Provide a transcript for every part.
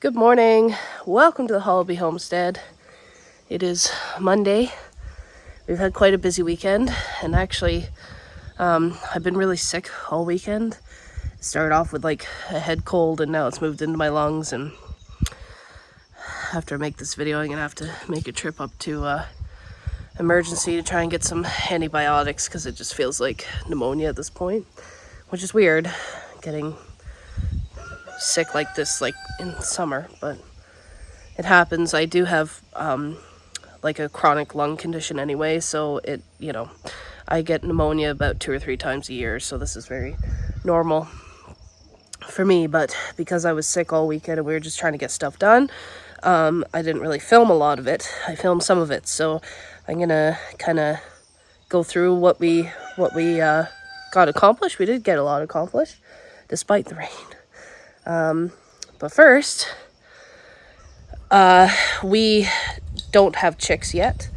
Good morning. Welcome to the Hollaby Homestead. It is Monday. We've had quite a busy weekend, and actually I've been really sick all weekend. It started off with like a head cold, and now it's moved into my lungs, and after I make this video I'm gonna have to make a trip up to emergency to try and get some antibiotics because it just feels like pneumonia at this point, which is weird getting sick like this like in summer, but it happens. I do have like a chronic lung condition anyway, so I get pneumonia about 2 or 3 times a year, so this is very normal for me. But because I was sick all weekend and we were just trying to get stuff done, I didn't really film a lot of it. I filmed some of it, so I'm gonna kind of go through what we got accomplished. We did get a lot accomplished despite the rain. But first, we don't have chicks yet.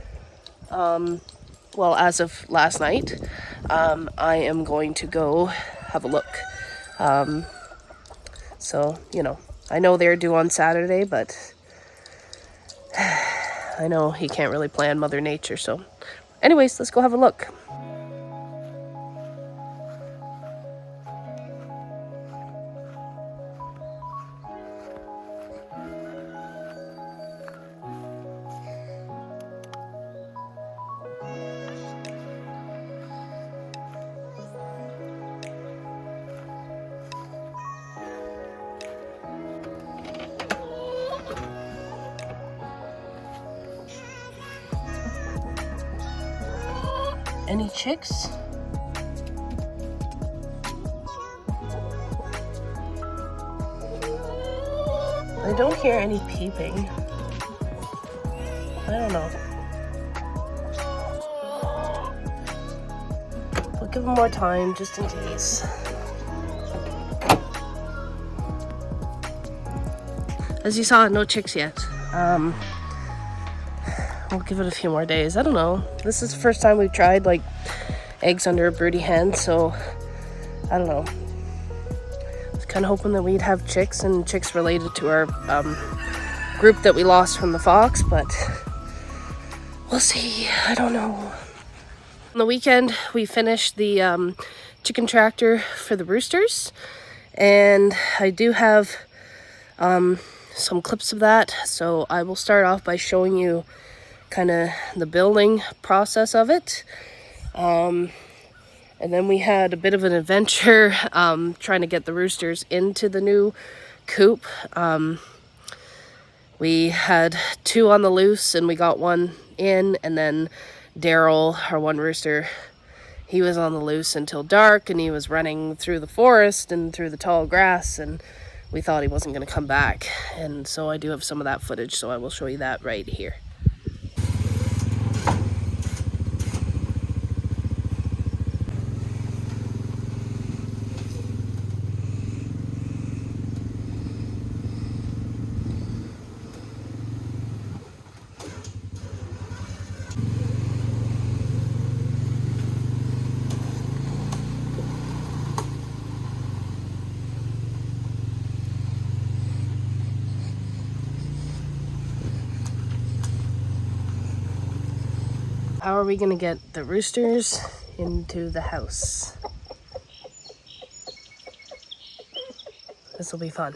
Well, as of last night, I am going to go have a look. So, I know they're due on Saturday, but I know he can't really plan Mother Nature. So anyways, let's go have a look. Any chicks? I don't hear any peeping. I don't know. We'll give them more time just in case. As you saw, no chicks yet. We'll give it a few more days. I don't know. This is the first time we've tried like eggs under a broody hen, so I don't know. I was kind of hoping that we'd have chicks and chicks related to our group that we lost from the fox, but we'll see. I don't know. On the weekend, we finished the chicken tractor for the roosters, and I do have some clips of that, so I will start off by showing you kind of the building process of it, and then we had a bit of an adventure trying to get the roosters into the new coop. We had 2 on the loose and we got 1 in, and then Daryl, our one rooster, he was on the loose until dark, and he was running through the forest and through the tall grass, and we thought he wasn't going to come back. And so I do have some of that footage, so I will show you that right here. How are we going to get the roosters into the house? This will be fun.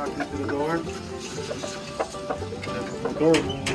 talking to the door. The door won't.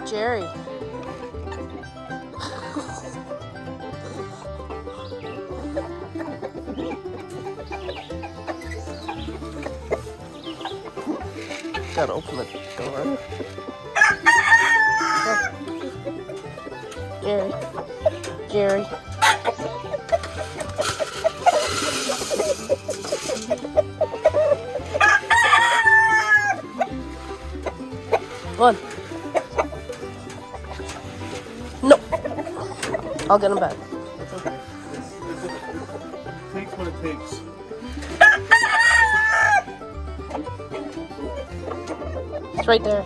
Jerry. Gotta open the door. Jerry. Jerry. Come on. No. I'll get him back. It's okay. It takes what it takes. It's right there.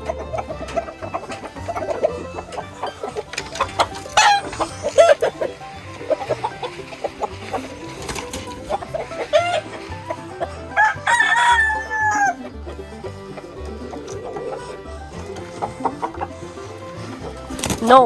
No.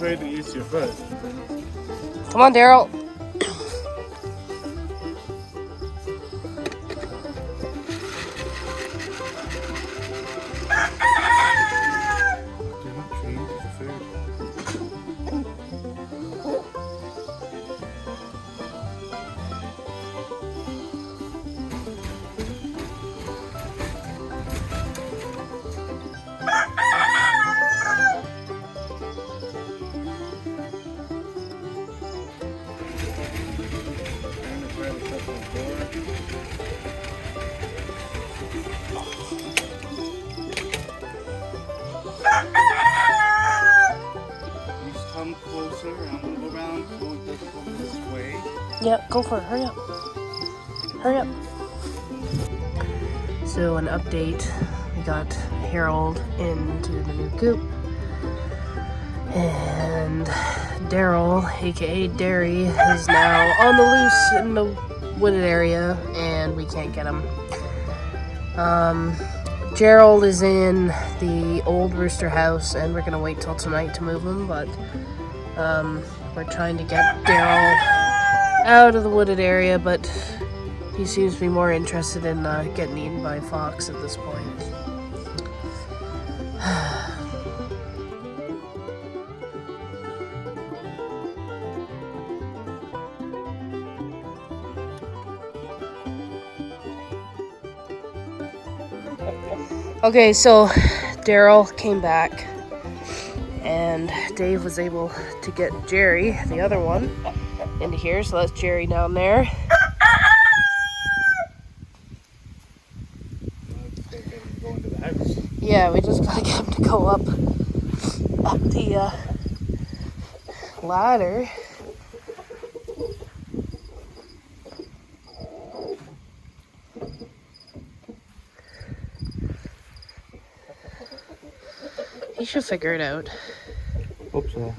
Afraid to use your foot. Come on, Daryl. You're not trained for food. Come closer, and I'm gonna go around, go this way. Yeah, go for it. Hurry up. Hurry up. So, an update. We got Harold into the new coop. And Daryl, aka Derry, is now on the loose in the wooded area, and we can't get him. Gerald is in the old Rooster house, and we're gonna wait till tonight to move him, but we're trying to get Daryl out of the wooded area, but he seems to be more interested in getting eaten by a fox at this point. Okay, so Daryl came back and Dave was able to get Jerry, the other one, into here, so that's Jerry down there. Yeah, we just gotta get him to go up the ladder. He should figure it out. Hope so.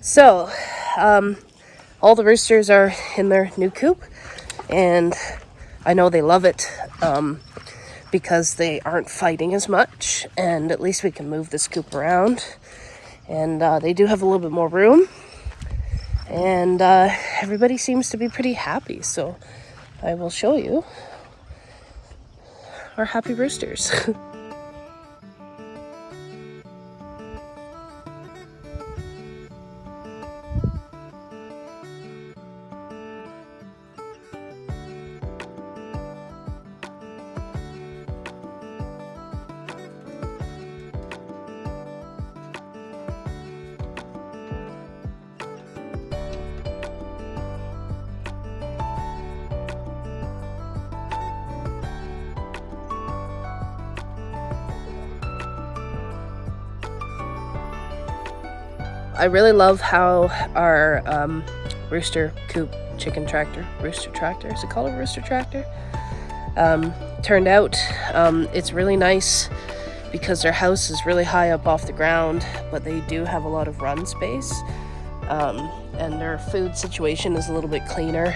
So, all the roosters are in their new coop, and I know they love it because they aren't fighting as much, and at least we can move this coop around. And they do have a little bit more room, and everybody seems to be pretty happy, so I will show you our happy roosters. I really love how our rooster coop chicken tractor, rooster tractor, is it called a rooster tractor? Turned out. It's really nice because their house is really high up off the ground, but they do have a lot of run space, and their food situation is a little bit cleaner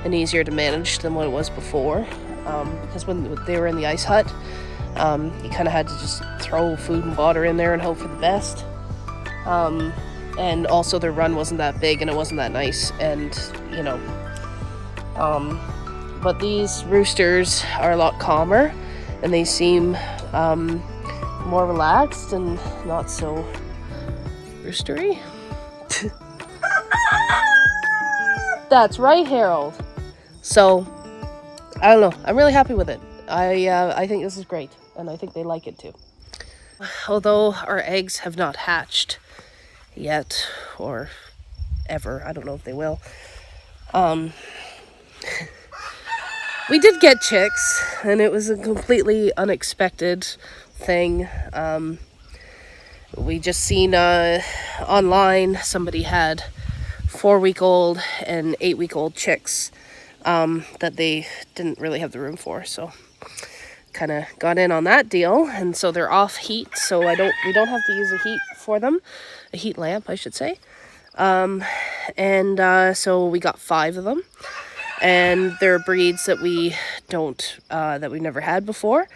and easier to manage than what it was before, because when they were in the ice hut, you kind of had to just throw food and water in there and hope for the best. And also their run wasn't that big and it wasn't that nice, and you know, but these roosters are a lot calmer and they seem more relaxed and not so roostery. That's right, Harold. So I don't know, I'm really happy with it. I think this is great, and I think they like it too. Although our eggs have not hatched yet, or ever, I don't know if they will. We did get chicks, and it was a completely unexpected thing. We just seen online somebody had 4-week-old and 8-week-old chicks that they didn't really have the room for, so kind of got in on that deal, and so they're off heat, so we don't have to use a heat for them, a heat lamp, I should say. So we got 5 of them, and they're breeds that we don't that we've never had before,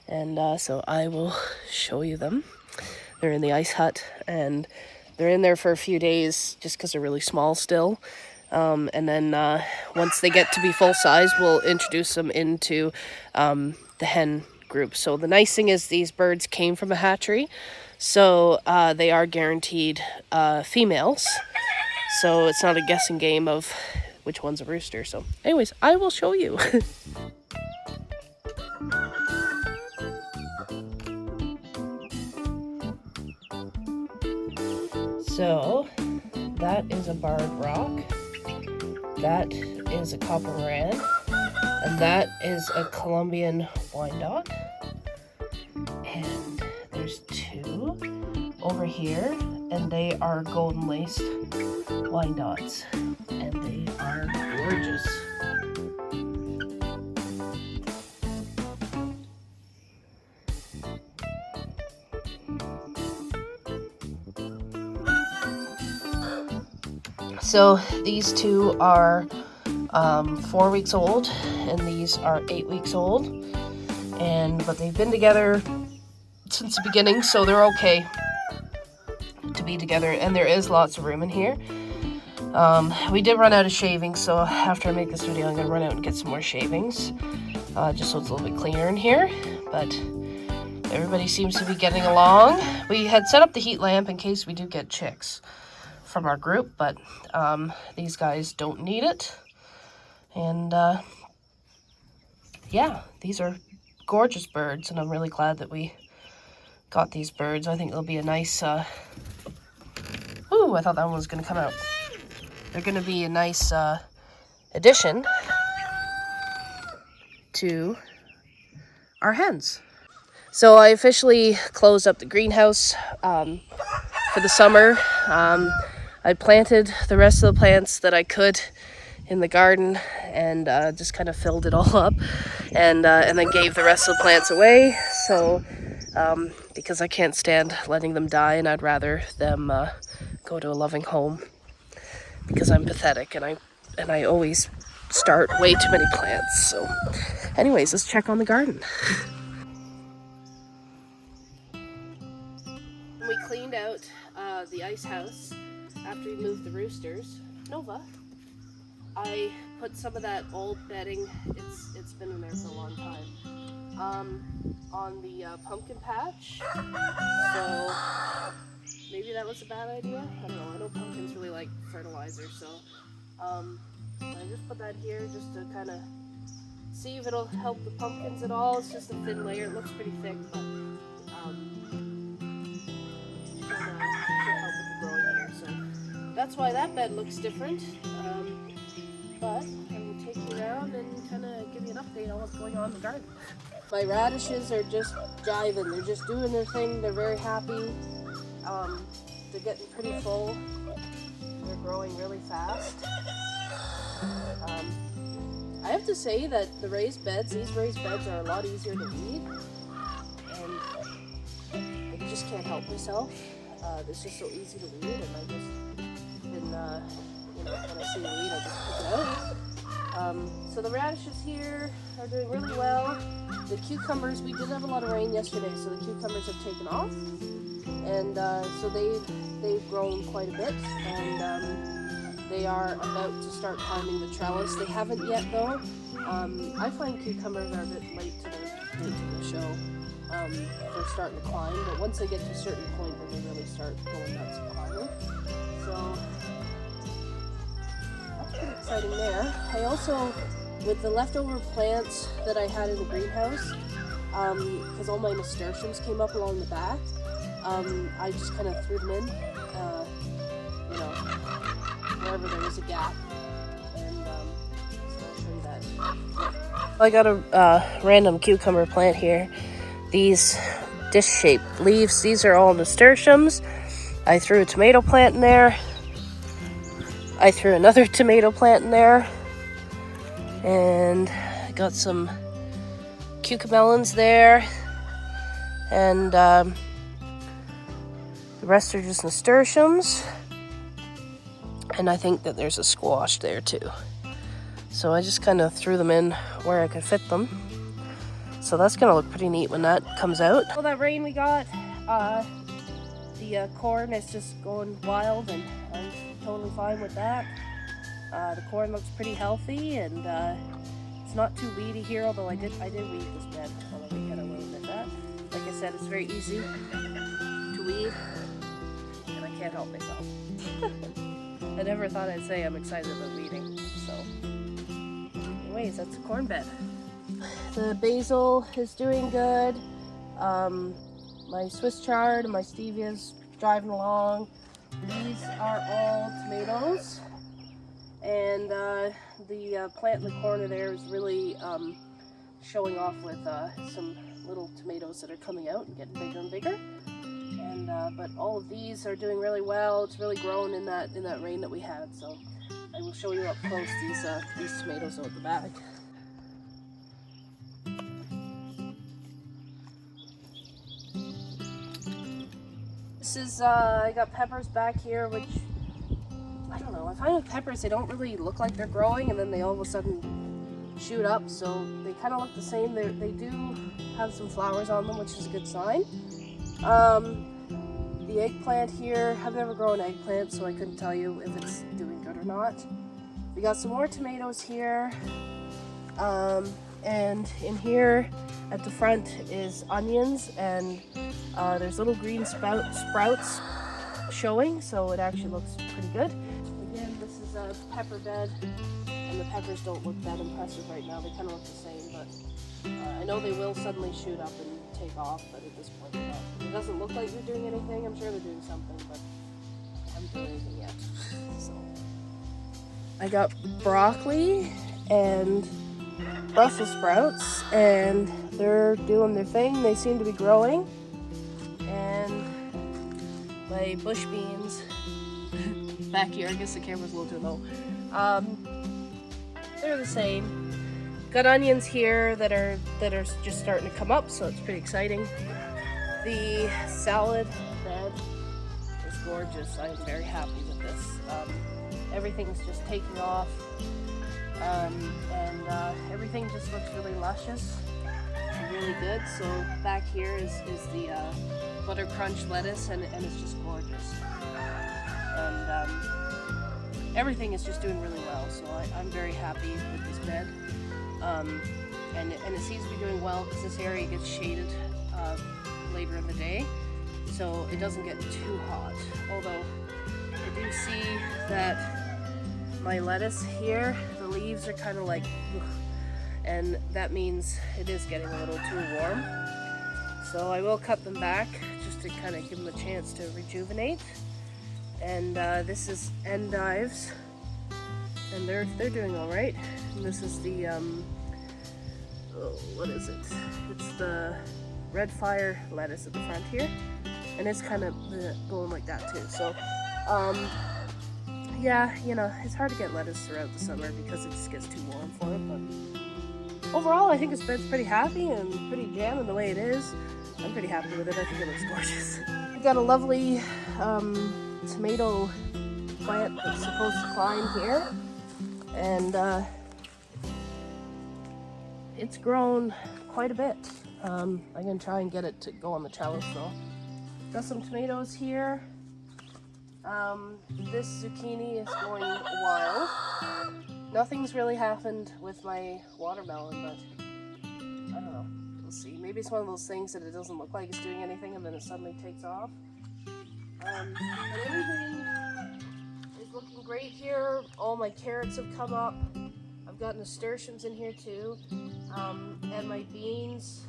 and so I will show you them. They're in the ice hut, and they're in there for a few days just because they're really small still. And then once they get to be full size, we'll introduce them into the hen group. So the nice thing is these birds came from a hatchery, so they are guaranteed females. So it's not a guessing game of which one's a rooster. So anyways, I will show you. So that is a barred rock, that is a copper red, and that is a Colombian Wyandotte. And there's 2 over here, and they are golden laced Wyandottes, and they are gorgeous. So these two are 4 weeks old, and these are 8 weeks old. But they've been together since the beginning, so they're okay to be together. And there is lots of room in here. We did run out of shavings, so after I make this video, I'm gonna run out and get some more shavings, just so it's a little bit cleaner in here. But everybody seems to be getting along. We had set up the heat lamp in case we do get chicks from our group, but these guys don't need it. And yeah, these are gorgeous birds, and I'm really glad that we got these birds. I think they'll be a nice ooh, I thought that one was gonna come out. They're gonna be a nice addition to our hens. So I officially closed up the greenhouse for the summer. I planted the rest of the plants that I could in the garden, and just kind of filled it all up, and then gave the rest of the plants away. So because I can't stand letting them die, and I'd rather them go to a loving home, because I'm pathetic and I always start way too many plants. So anyways, let's check on the garden. We cleaned out the ice house after we moved the roosters. Nova, I put some of that old bedding, it's been in there for a long time, on the pumpkin patch. So maybe that was a bad idea. I don't know. I know pumpkins really like fertilizer, so I just put that here just to kind of see if it'll help the pumpkins at all. It's just a thin layer. It looks pretty thick, but should help with the growing here. So that's why that bed looks different. But I will take you around and kind of give you an update on what's going on in the garden. My radishes are just jiving. They're just doing their thing. They're very happy. They're getting pretty full. They're growing really fast. I have to say that these raised beds are a lot easier to weed, and I just can't help myself. It's just so easy to weed, and I just been, when I see a weed, I just pick it out. So the radishes here are doing really well. The cucumbers, we did have a lot of rain yesterday, so the cucumbers have taken off. And so they've grown quite a bit, and they are about to start climbing the trellis. They haven't yet, though. I find cucumbers are a bit late to the show for starting to climb, but once they get to a certain point, then they really start going nuts and climbing. So that's pretty exciting there. I also, with the leftover plants that I had in the greenhouse, because all my nasturtiums came up along the back, I just kind of threw them in, wherever there was a gap, and so I'll show you that. I got a random cucumber plant here. These dish-shaped leaves, these are all nasturtiums. I threw a tomato plant in there. I threw another tomato plant in there, and I got some cucamelons there, and the rest are just nasturtiums, and I think that there's a squash there too. So I just kind of threw them in where I could fit them. So that's gonna look pretty neat when that comes out. All that rain we got, the corn is just going wild, and I'm totally fine with that. The corn looks pretty healthy, and it's not too weedy here, although I did weed this bed on the weekend. I will admit that. Like I said, it's very easy to weed, and I can't help myself. I never thought I'd say I'm excited about weeding. So anyways, that's a corn bed. The basil is doing good. My Swiss chard and my stevia's driving along. These are all tomatoes, and the plant in the corner there is really showing off with some little tomatoes that are coming out and getting bigger and bigger. And but all of these are doing really well. It's really grown in that rain that we had. So I will show you up close these tomatoes out the back. This is I got peppers back here, which I I don't know. I find with peppers, they don't really look like they're growing, and then they all of a sudden shoot up. So they kind of look the same. They do have some flowers on them, which is a good sign. The eggplant here, I've never grown eggplant, so I couldn't tell you if it's doing good or not. We got some more tomatoes here. And in here at the front is onions, and there's little green sprouts showing, so it actually looks pretty good. Again, this is a pepper bed, and the peppers don't look that impressive right now. They kind of look the same, but I know they will suddenly shoot up and take off, but at this point they're not. It doesn't look like they're doing anything. I'm sure they're doing something, but I haven't done anything yet. So I got broccoli and Brussels sprouts, and they're doing their thing. They seem to be growing. And my bush beans back here, I guess the camera's a little too low. They're the same. Got onions here that are just starting to come up, so it's pretty exciting. The salad bed is gorgeous. I'm very happy with this. Everything's just taking off. And everything just looks really luscious and really good. So back here is the butter crunch lettuce, and it's just gorgeous. And everything is just doing really well. So I'm very happy with this bed. And it seems to be doing well because this area gets shaded later in the day, so it doesn't get too hot. Although I do see that my lettuce here, the leaves are kind of like, ugh, and that means it is getting a little too warm. So I will cut them back just to kind of give them a chance to rejuvenate. And this is endives, and they're doing all right. And this is the what is it? It's the red fire lettuce at the front here, and it's kind of going like that too. So yeah, you know, it's hard to get lettuce throughout the summer because it just gets too warm for it. But overall, I think this bed's pretty happy and pretty jamming the way it is. I'm pretty happy with it. I think it looks gorgeous. We got a lovely tomato plant that's supposed to climb here, and it's grown quite a bit. I'm gonna try and get it to go on the trellis though. Got some tomatoes here. This zucchini is going wild. Nothing's really happened with my watermelon, but I don't know. We'll see. Maybe it's one of those things that it doesn't look like it's doing anything and then it suddenly takes off. But everything is looking great here. All my carrots have come up. I've got nasturtiums in here too. And my beans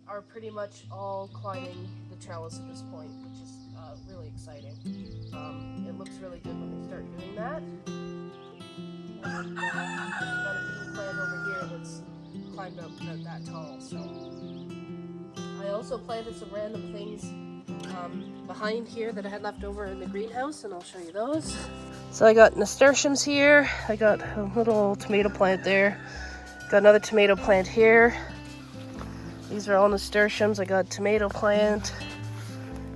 are pretty much all climbing the trellis at this point, which is really exciting. It looks really good when they start doing that. And I've got a bean plant over here that's climbed up about that tall. So I also planted some random things behind here that I had left over in the greenhouse, and I'll show you those. So I got nasturtiums here. I got a little tomato plant there. Got another tomato plant here. These are all nasturtiums. I got a tomato plant,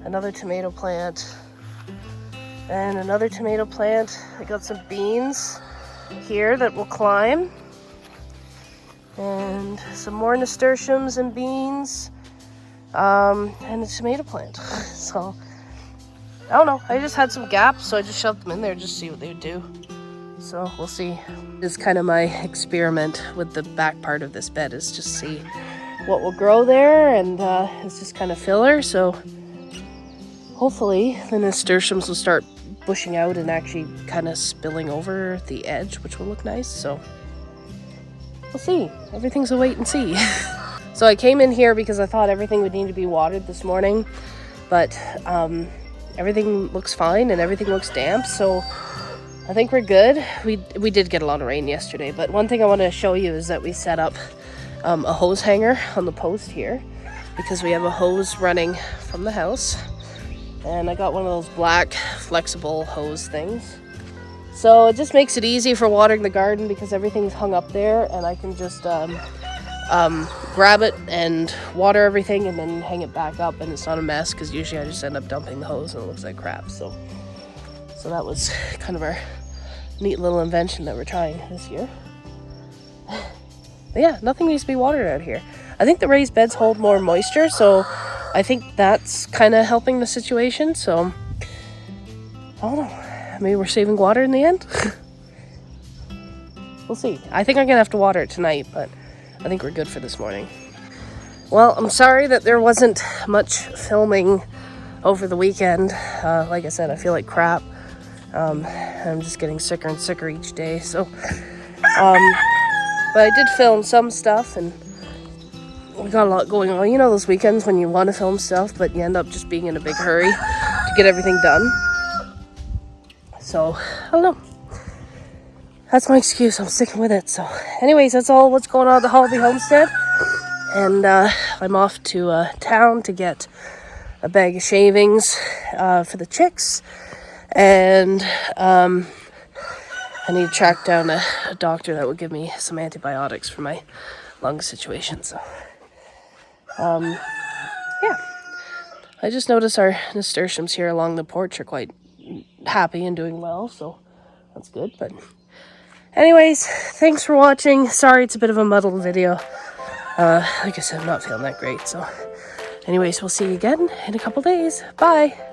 another tomato plant, and another tomato plant. I got some beans here that will climb, and some more nasturtiums and beans, and a tomato plant. So I don't know, I just had some gaps, so I just shoved them in there just to see what they would do. So we'll see. This is kind of my experiment with the back part of this bed, is just see what will grow there, and it's just kind of filler. So hopefully the nasturtiums will start bushing out and actually kind of spilling over the edge, which will look nice. So we'll see. Everything's a wait and see. So I came in here because I thought everything would need to be watered this morning, but everything looks fine and everything looks damp, so I think we're good. We did get a lot of rain yesterday, but one thing I want to show you is that we set up a hose hanger on the post here because we have a hose running from the house, and I got one of those black flexible hose things. So it just makes it easy for watering the garden because everything's hung up there, and I can just grab it and water everything and then hang it back up, and it's not a mess because usually I just end up dumping the hose and it looks like crap. So that was kind of our neat little invention that we're trying this year. But yeah, nothing needs to be watered out here. I think the raised beds hold more moisture, so I think that's kind of helping the situation. So I don't know, maybe we're saving water in the end. We'll see. I think I'm gonna have to water it tonight, but I think we're good for this morning. Well, I'm sorry that there wasn't much filming over the weekend. Like I said, I feel like crap. I'm just getting sicker and sicker each day. So, but I did film some stuff, and we got a lot going on. You know those weekends when you want to film stuff, but you end up just being in a big hurry to get everything done. So, I don't know. That's my excuse. I'm sticking with it. So, anyways, that's all what's going on at the Holby Homestead. And I'm off to town to get a bag of shavings for the chicks. And I need to track down a doctor that would give me some antibiotics for my lung situation. So, yeah. I just noticed our nasturtiums here along the porch are quite happy and doing well. So, that's good. But anyways, thanks for watching. Sorry it's a bit of a muddled video. Like I said, I'm not feeling that great. So, anyways, we'll see you again in a couple days. Bye.